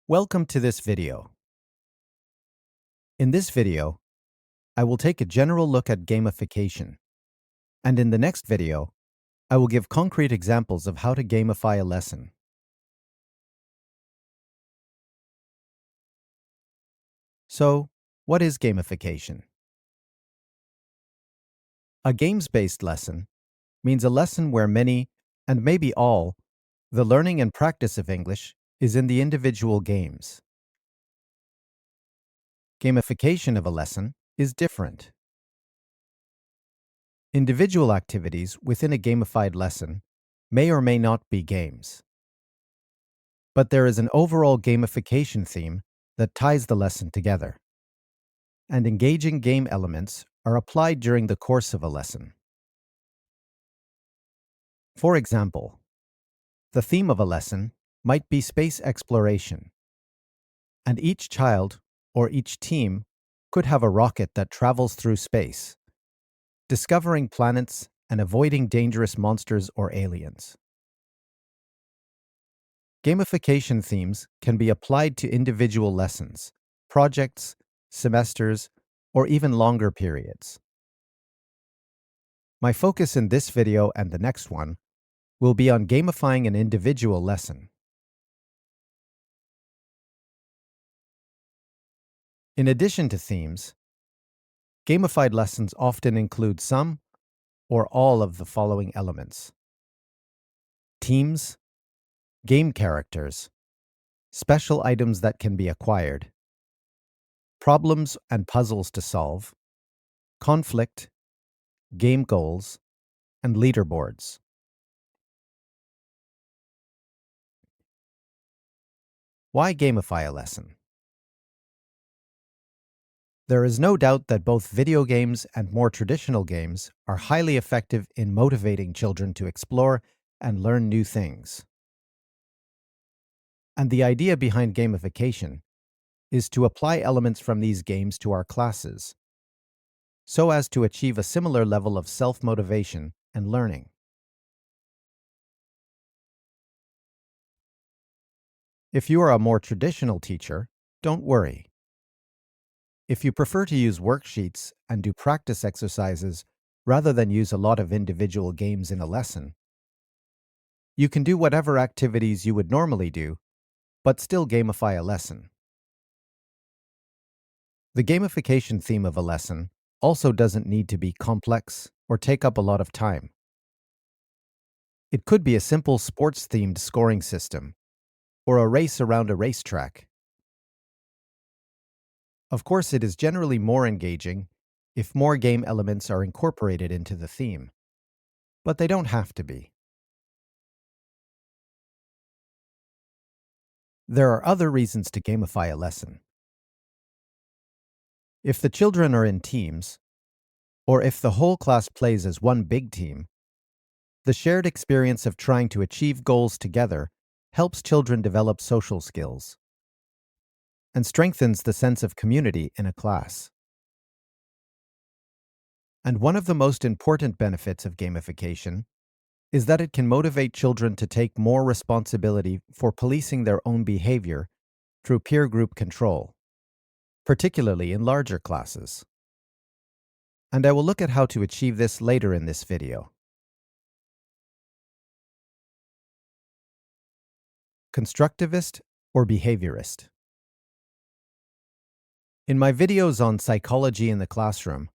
Welcome to this video. In this video, I will take a general look at gamification, and in the next video, I will give concrete examples of how to gamify a lesson. So, what is gamification? A games-based lesson means a lesson where many, and maybe all, the learning and practice of English is in the individual games. Gamification of a lesson is different. Individual activities within a gamified lesson may or may not be games. But there is an overall gamification theme that ties the lesson together, and engaging game elements are applied during the course of a lesson. For example, the theme of a lesson might be space exploration, and each child or each team could have a rocket that travels through space, discovering planets and avoiding dangerous monsters or aliens. Gamification themes can be applied to individual lessons, projects, semesters, or even longer periods. My focus in this video and the next one will be on gamifying an individual lesson. In addition to themes, gamified lessons often include some or all of the following elements: teams, game characters, special items that can be acquired, problems and puzzles to solve, conflict, game goals, and leaderboards. Why gamify a lesson? There is no doubt that both video games and more traditional games are highly effective in motivating children to explore and learn new things. And the idea behind gamification is to apply elements from these games to our classes, so as to achieve a similar level of self-motivation and learning. If you are a more traditional teacher, don't worry. If you prefer to use worksheets and do practice exercises rather than use a lot of individual games in a lesson, you can do whatever activities you would normally do, but still gamify a lesson. The gamification theme of a lesson also doesn't need to be complex or take up a lot of time. It could be a simple sports-themed scoring system or a race around a racetrack. Of course, it is generally more engaging if more game elements are incorporated into the theme, but they don't have to be. There are other reasons to gamify a lesson. If the children are in teams, or if the whole class plays as one big team, the shared experience of trying to achieve goals together helps children develop social skills and strengthens the sense of community in a class. And one of the most important benefits of gamification is that it can motivate children to take more responsibility for policing their own behavior through peer group control, particularly in larger classes. And I will look at how to achieve this later in this video. Constructivist or behaviorist? In my videos on psychology in the classroom,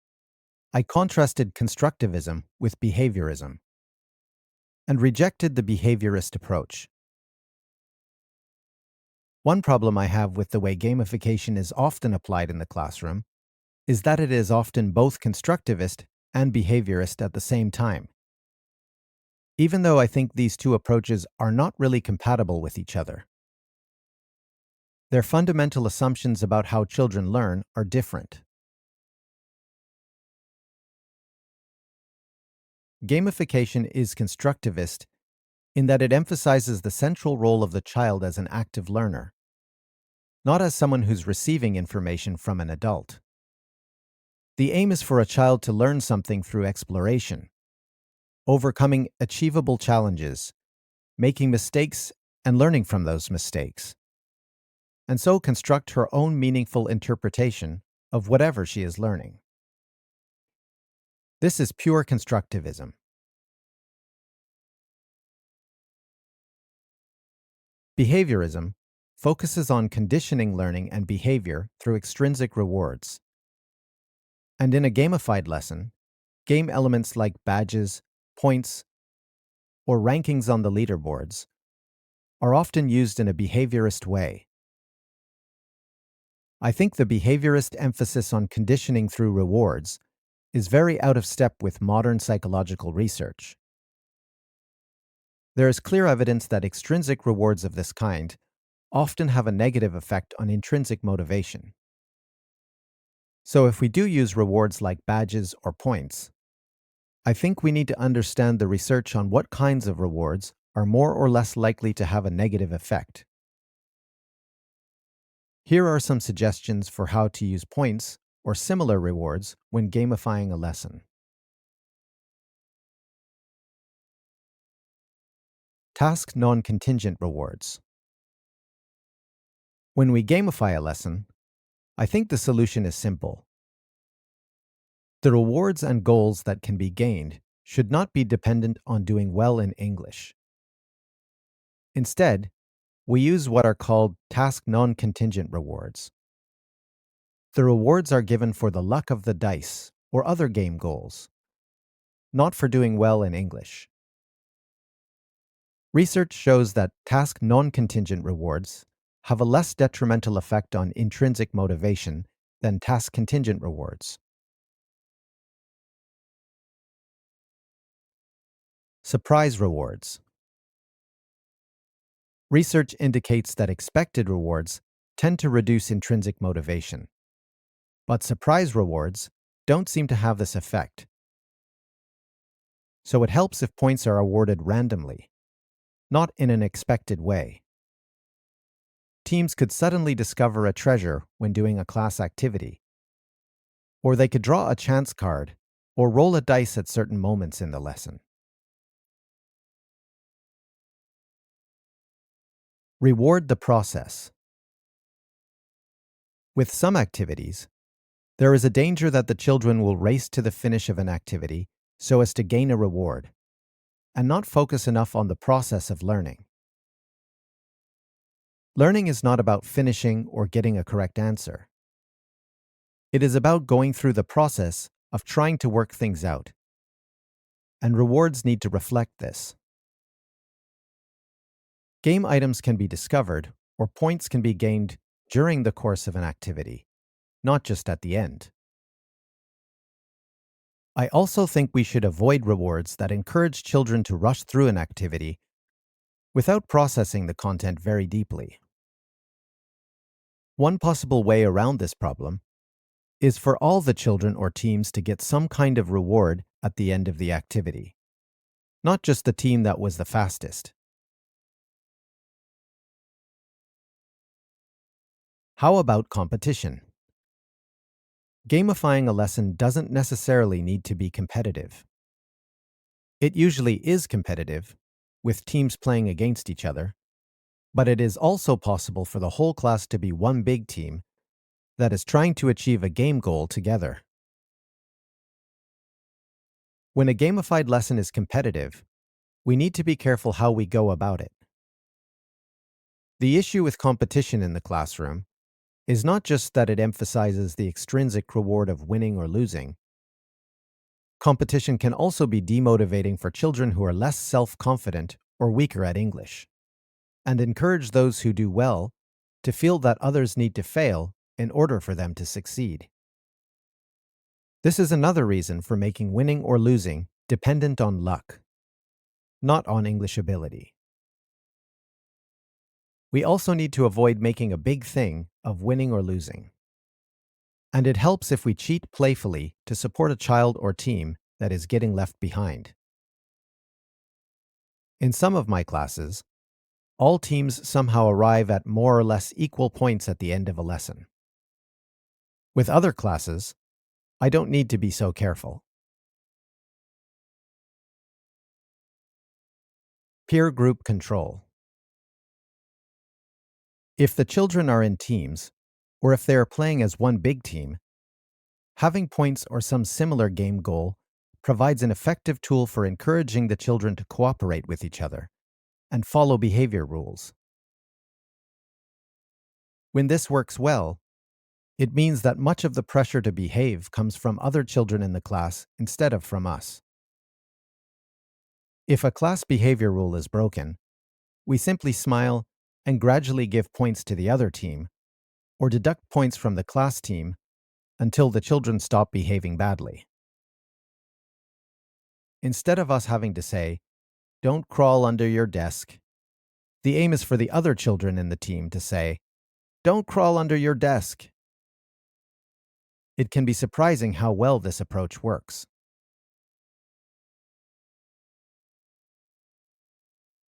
I contrasted constructivism with behaviorism and rejected the behaviorist approach. One problem I have with the way gamification is often applied in the classroom is that it is often both constructivist and behaviorist at the same time, even though I think these two approaches are not really compatible with each other. Their fundamental assumptions about how children learn are different. Gamification is constructivist in that it emphasizes the central role of the child as an active learner, not as someone who's receiving information from an adult. The aim is for a child to learn something through exploration, overcoming achievable challenges, making mistakes, and learning from those mistakes. and so construct her own meaningful interpretation of whatever she is learning. This is pure constructivism. Behaviorism focuses on conditioning learning and behavior through extrinsic rewards. And in a gamified lesson, game elements like badges, points, or rankings on the leaderboards are often used in a behaviorist way. I think the behaviorist emphasis on conditioning through rewards is very out of step with modern psychological research. There is clear evidence that extrinsic rewards of this kind often have a negative effect on intrinsic motivation. So if we do use rewards like badges or points, I think we need to understand the research on what kinds of rewards are more or less likely to have a negative effect. Here are some suggestions for how to use points or similar rewards when gamifying a lesson. Task-noncontingent rewards. When we gamify a lesson, I think the solution is simple. The rewards and goals that can be gained should not be dependent on doing well in English. Instead, we use what are called task-noncontingent rewards. The rewards are given for the luck of the dice or other game goals, not for doing well in English. Research shows that task-noncontingent rewards have a less detrimental effect on intrinsic motivation than task-contingent rewards. Surprise rewards. Research indicates that expected rewards tend to reduce intrinsic motivation, but surprise rewards don't seem to have this effect. So it helps if points are awarded randomly, not in an expected way. Teams could suddenly discover a treasure when doing a class activity, or they could draw a chance card or roll a dice at certain moments in the lesson. Reward the process. With some activities, there is a danger that the children will race to the finish of an activity so as to gain a reward, and not focus enough on the process of learning. Learning is not about finishing or getting a correct answer. It is about going through the process of trying to work things out, and rewards need to reflect this. Game items can be discovered, or points can be gained during the course of an activity, not just at the end. I also think we should avoid rewards that encourage children to rush through an activity without processing the content very deeply. One possible way around this problem is for all the children or teams to get some kind of reward at the end of the activity, not just the team that was the fastest. How about competition? Gamifying a lesson doesn't necessarily need to be competitive. It usually is competitive, with teams playing against each other, but it is also possible for the whole class to be one big team that is trying to achieve a game goal together. When a gamified lesson is competitive, we need to be careful how we go about it. The issue with competition in the classroom is not just that it emphasizes the extrinsic reward of winning or losing. Competition can also be demotivating for children who are less self-confident or weaker at English, and encourage those who do well to feel that others need to fail in order for them to succeed. This is another reason for making winning or losing dependent on luck, not on English ability. We also need to avoid making a big thing of winning or losing. And it helps if we cheat playfully to support a child or team that is getting left behind. In some of my classes, all teams somehow arrive at more or less equal points at the end of a lesson. With other classes, I don't need to be so careful. Peer group control. If the children are in teams, or if they are playing as one big team, having points or some similar game goal provides an effective tool for encouraging the children to cooperate with each other and follow behavior rules. When this works well, it means that much of the pressure to behave comes from other children in the class instead of from us. If a class behavior rule is broken, we simply smile and gradually give points to the other team, or deduct points from the class team until the children stop behaving badly. Instead of us having to say, "Don't crawl under your desk," the aim is for the other children in the team to say, "Don't crawl under your desk." It can be surprising how well this approach works.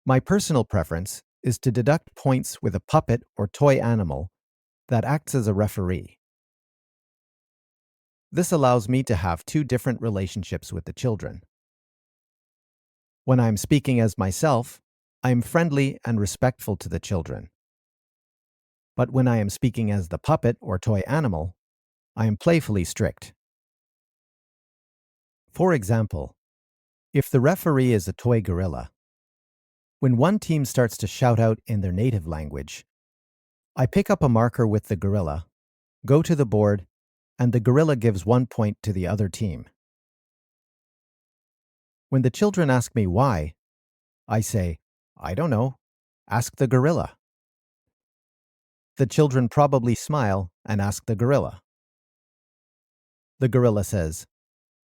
My personal preference is to deduct points with a puppet or toy animal that acts as a referee. This allows me to have two different relationships with the children. When I am speaking as myself, I am friendly and respectful to the children. But when I am speaking as the puppet or toy animal, I am playfully strict. For example, if the referee is a toy gorilla, when one team starts to shout out in their native language, I pick up a marker with the gorilla, go to the board, and the gorilla gives 1 point to the other team. When the children ask me why, I say, "I don't know. Ask the gorilla." The children probably smile and ask the gorilla. The gorilla says,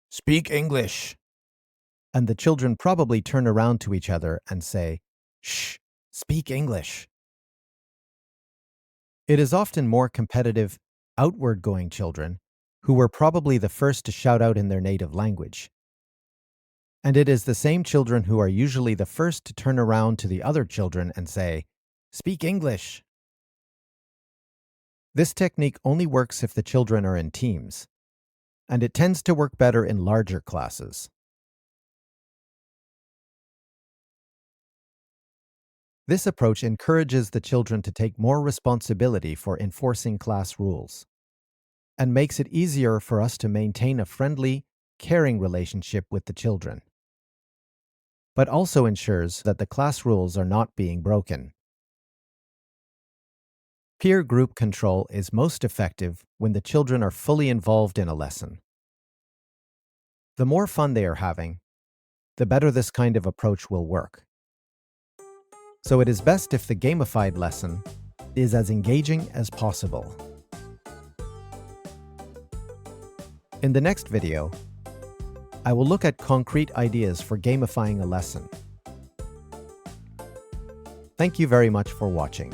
"Speak English." And the children probably turn around to each other and say, "Shh, speak English." It is often more competitive, outward-going children who were probably the first to shout out in their native language. And it is the same children who are usually the first to turn around to the other children and say, "Speak English." This technique only works if the children are in teams, and it tends to work better in larger classes. This approach encourages the children to take more responsibility for enforcing class rules, and makes it easier for us to maintain a friendly, caring relationship with the children, but also ensures that the class rules are not being broken. Peer group control is most effective when the children are fully involved in a lesson. The more fun they are having, the better this kind of approach will work. So it is best if the gamified lesson is as engaging as possible. In the next video, I will look at concrete ideas for gamifying a lesson. Thank you very much for watching.